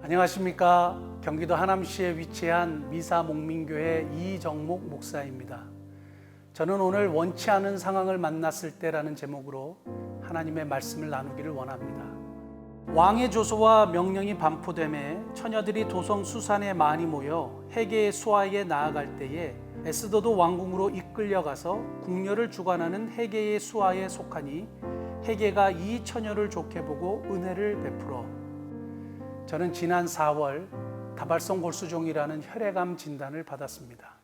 안녕하십니까. 경기도 하남시에 위치한 미사목민교회 이정목 목사입니다. 저는 오늘 원치 않은 상황을 만났을 때라는 제목으로 하나님의 말씀을 나누기를 원합니다. 왕의 조서와 명령이 반포됨에 처녀들이 도성 수산에 많이 모여 헤게의 수하에 나아갈 때에 에스더도 왕궁으로 이끌려가서 궁녀를 주관하는 헤게의 수하에 속하니 헤게가 이 처녀를 좋게 보고 은혜를 베풀어. 저는 지난 4월 다발성 골수종이라는 혈액암 진단을 받았습니다.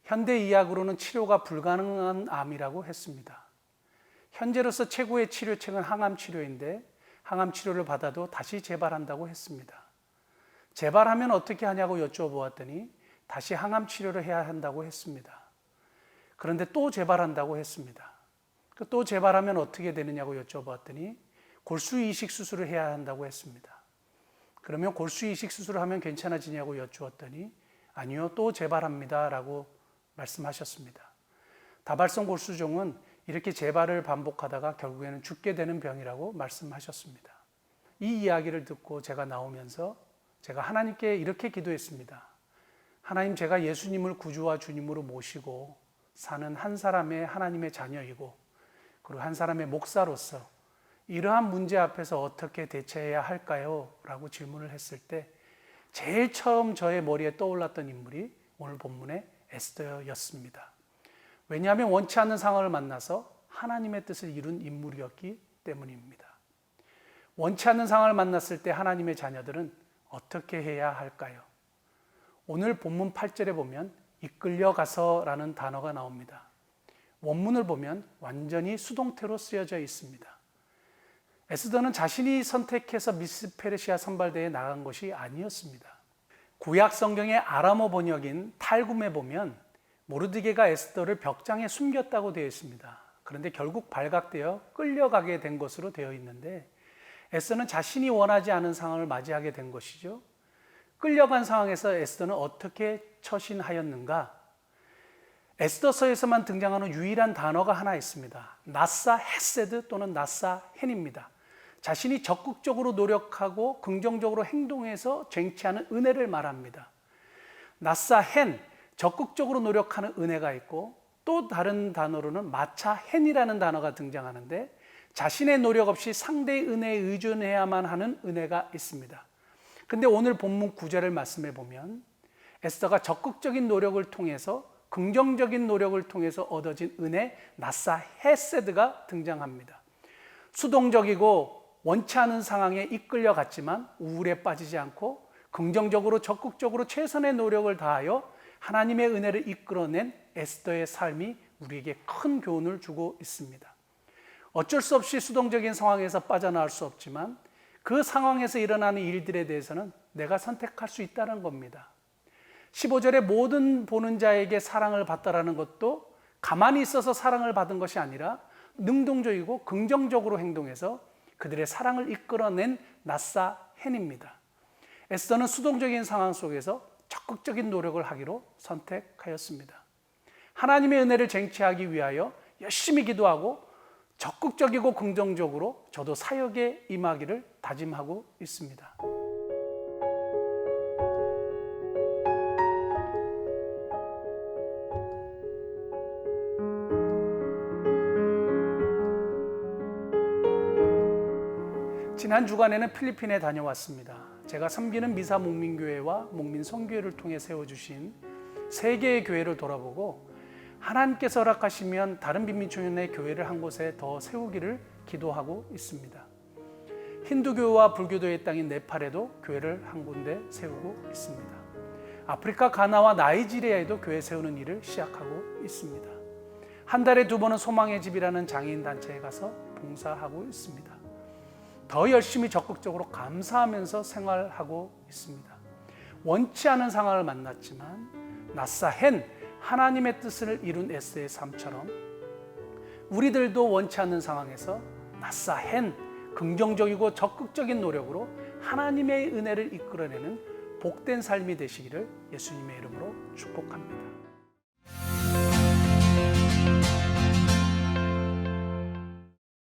현대 의학으로는 치료가 불가능한 암이라고 했습니다. 현재로서 최고의 치료책은 항암 치료인데 항암 치료를 받아도 다시 재발한다고 했습니다. 재발하면 어떻게 하냐고 여쭤보았더니 다시 항암 치료를 해야 한다고 했습니다. 그런데 또 재발한다고 했습니다. 또 재발하면 어떻게 되느냐고 여쭤봤더니 골수 이식 수술을 해야 한다고 했습니다. 그러면 골수 이식 수술을 하면 괜찮아지냐고 여쭈었더니 아니요, 또 재발합니다 라고 말씀하셨습니다. 다발성 골수종은 이렇게 재발을 반복하다가 결국에는 죽게 되는 병이라고 말씀하셨습니다. 이 이야기를 듣고 제가 나오면서 제가 하나님께 이렇게 기도했습니다. 하나님, 제가 예수님을 구주와 주님으로 모시고 사는 한 사람의 하나님의 자녀이고 그리고 한 사람의 목사로서 이러한 문제 앞에서 어떻게 대처해야 할까요? 라고 질문을 했을 때 제일 처음 저의 머리에 떠올랐던 인물이 오늘 본문의 에스더였습니다. 왜냐하면 원치 않는 상황을 만나서 하나님의 뜻을 이룬 인물이었기 때문입니다. 원치 않는 상황을 만났을 때 하나님의 자녀들은 어떻게 해야 할까요? 오늘 본문 8절에 보면 이끌려가서라는 단어가 나옵니다. 원문을 보면 완전히 수동태로 쓰여져 있습니다. 에스더는 자신이 선택해서 미스 페르시아 선발대에 나간 것이 아니었습니다. 구약 성경의 아람어 번역인 탈굼에 보면 모르드게가 에스더를 벽장에 숨겼다고 되어 있습니다. 그런데 결국 발각되어 끌려가게 된 것으로 되어 있는데 에스더는 자신이 원하지 않은 상황을 맞이하게 된 것이죠. 끌려간 상황에서 에스더는 어떻게 처신하였는가? 에스더서에서만 등장하는 유일한 단어가 하나 있습니다. 나사 헤세드 또는 나사 헨입니다. 자신이 적극적으로 노력하고 긍정적으로 행동해서 쟁취하는 은혜를 말합니다. 나사 헨, 적극적으로 노력하는 은혜가 있고 또 다른 단어로는 마차 헨이라는 단어가 등장하는데 자신의 노력 없이 상대의 은혜에 의존해야만 하는 은혜가 있습니다. 근데 오늘 본문 9절을 말씀해 보면 에스더가 적극적인 노력을 통해서 긍정적인 노력을 통해서 얻어진 은혜 나사 헤세드가 등장합니다. 수동적이고 원치 않은 상황에 이끌려갔지만 우울에 빠지지 않고 긍정적으로 적극적으로 최선의 노력을 다하여 하나님의 은혜를 이끌어낸 에스더의 삶이 우리에게 큰 교훈을 주고 있습니다. 어쩔 수 없이 수동적인 상황에서 빠져나올 수 없지만 그 상황에서 일어나는 일들에 대해서는 내가 선택할 수 있다는 겁니다. 15절에 모든 보는 자에게 사랑을 받다라는 것도 가만히 있어서 사랑을 받은 것이 아니라 능동적이고 긍정적으로 행동해서 그들의 사랑을 이끌어낸 나사 헨입니다. 에스더는 수동적인 상황 속에서 적극적인 노력을 하기로 선택하였습니다. 하나님의 은혜를 쟁취하기 위하여 열심히 기도하고 적극적이고 긍정적으로 저도 사역에 임하기를 다짐하고 있습니다. 지난 주간에는 필리핀에 다녀왔습니다. 제가 섬기는 미사목민교회와 목민선교회를 통해 세워주신 세 개의 교회를 돌아보고 하나님께서 허락하시면 다른 빈민촌의 교회를 한 곳에 더 세우기를 기도하고 있습니다. 힌두교와 불교도의 땅인 네팔에도 교회를 한 군데 세우고 있습니다. 아프리카 가나와 나이지리아에도 교회 세우는 일을 시작하고 있습니다. 한 달에 2번은 소망의 집이라는 장애인 단체에 가서 봉사하고 있습니다. 더 열심히 적극적으로 감사하면서 생활하고 있습니다. 원치 않은 상황을 만났지만 나사 헨, 하나님의 뜻을 이룬 에스더의 삶처럼 우리들도 원치 않는 상황에서 나사 헨, 긍정적이고 적극적인 노력으로 하나님의 은혜를 이끌어내는 복된 삶이 되시기를 예수님의 이름으로 축복합니다.